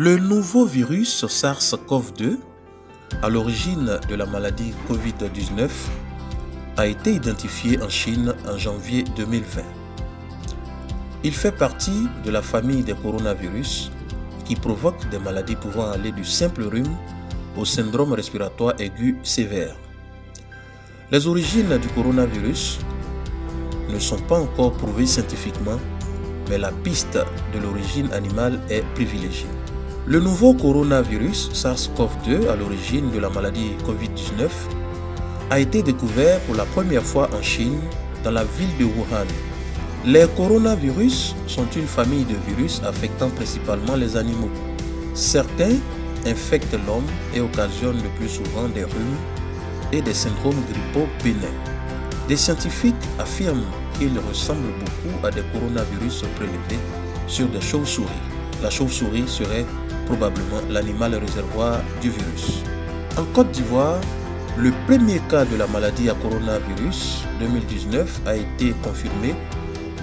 Le nouveau virus SARS-CoV-2, à l'origine de la maladie Covid-19, a été identifié en Chine en janvier 2020. Il fait partie de la famille des coronavirus qui provoquent des maladies pouvant aller du simple rhume au syndrome respiratoire aigu sévère. Les origines du coronavirus ne sont pas encore prouvées scientifiquement, mais la piste de l'origine animale est privilégiée. Le nouveau coronavirus SARS-CoV-2, à l'origine de la maladie Covid-19, a été découvert pour la première fois en Chine, dans la ville de Wuhan. Les coronavirus sont une famille de virus affectant principalement les animaux. Certains infectent l'homme et occasionnent le plus souvent des rhumes et des syndromes grippaux bénins. Des scientifiques affirment qu'ils ressemblent beaucoup à des coronavirus prélevés sur des chauves-souris. La chauve-souris serait probablement l'animal réservoir du virus. En Côte d'Ivoire, le premier cas de la maladie à coronavirus 2019 a été confirmé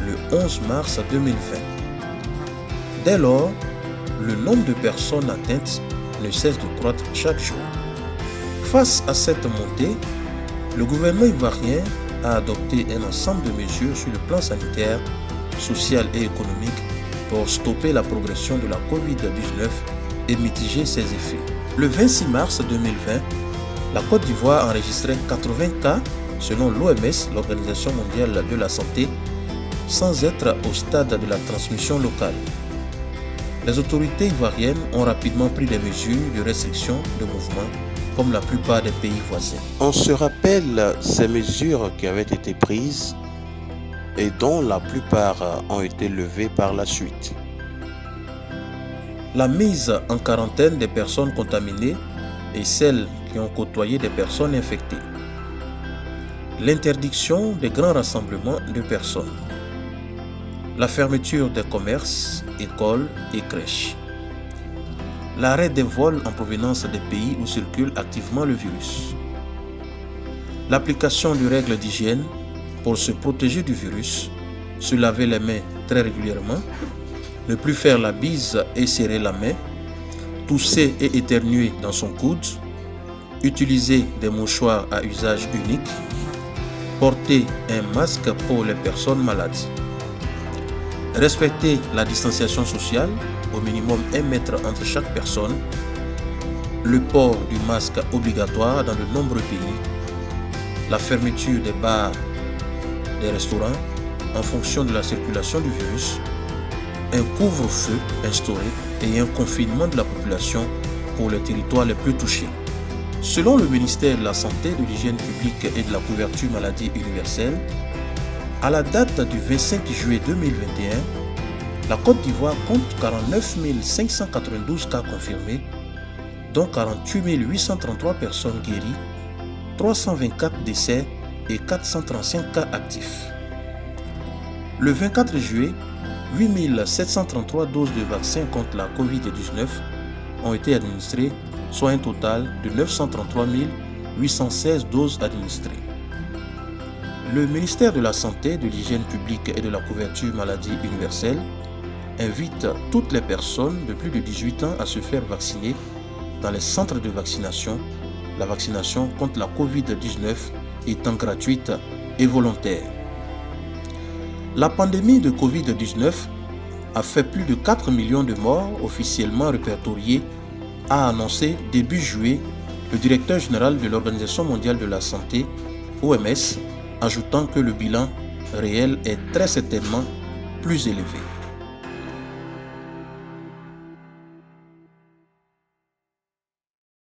le 11 mars 2020. Dès lors, le nombre de personnes atteintes ne cesse de croître chaque jour. Face à cette montée, le gouvernement ivoirien a adopté un ensemble de mesures sur le plan sanitaire, social et économique pour stopper la progression de la Covid-19 et mitiger ses effets. Le 26 mars 2020, la Côte d'Ivoire enregistrait 80 cas selon l'OMS, l'Organisation mondiale de la santé, sans être au stade de la transmission locale. Les autorités ivoiriennes ont rapidement pris des mesures de restriction de mouvement, comme la plupart des pays voisins. On se rappelle ces mesures qui avaient été prises et dont la plupart ont été levées par la suite. La mise en quarantaine des personnes contaminées et celles qui ont côtoyé des personnes infectées. L'interdiction des grands rassemblements de personnes. La fermeture des commerces, écoles et crèches. L'arrêt des vols en provenance des pays où circule activement le virus. L'application de règles d'hygiène pour se protéger du virus, se laver les mains très régulièrement, ne plus faire la bise et serrer la main, tousser et éternuer dans son coude, utiliser des mouchoirs à usage unique, porter un masque pour les personnes malades. Respecter la distanciation sociale, au minimum 1 mètre entre chaque personne, le port du masque obligatoire dans de nombreux pays, la fermeture des bars, des restaurants en fonction de la circulation du virus, un couvre-feu instauré et un confinement de la population pour les territoires les plus touchés. Selon le ministère de la Santé, de l'Hygiène publique et de la couverture maladie universelle, à la date du 25 juillet 2021, la Côte d'Ivoire compte 49 592 cas confirmés, dont 48 833 personnes guéries, 324 décès et 435 cas actifs. Le 24 juillet, 8 733 doses de vaccins contre la Covid-19 ont été administrées, soit un total de 933 816 doses administrées. Le ministère de la Santé, de l'Hygiène publique et de la couverture maladie universelle invite toutes les personnes de plus de 18 ans à se faire vacciner dans les centres de vaccination, la vaccination contre la Covid-19 étant gratuite et volontaire. La pandémie de Covid-19 a fait plus de 4 millions de morts officiellement répertoriés, a annoncé début juillet le directeur général de l'Organisation mondiale de la santé, OMS, ajoutant que le bilan réel est très certainement plus élevé.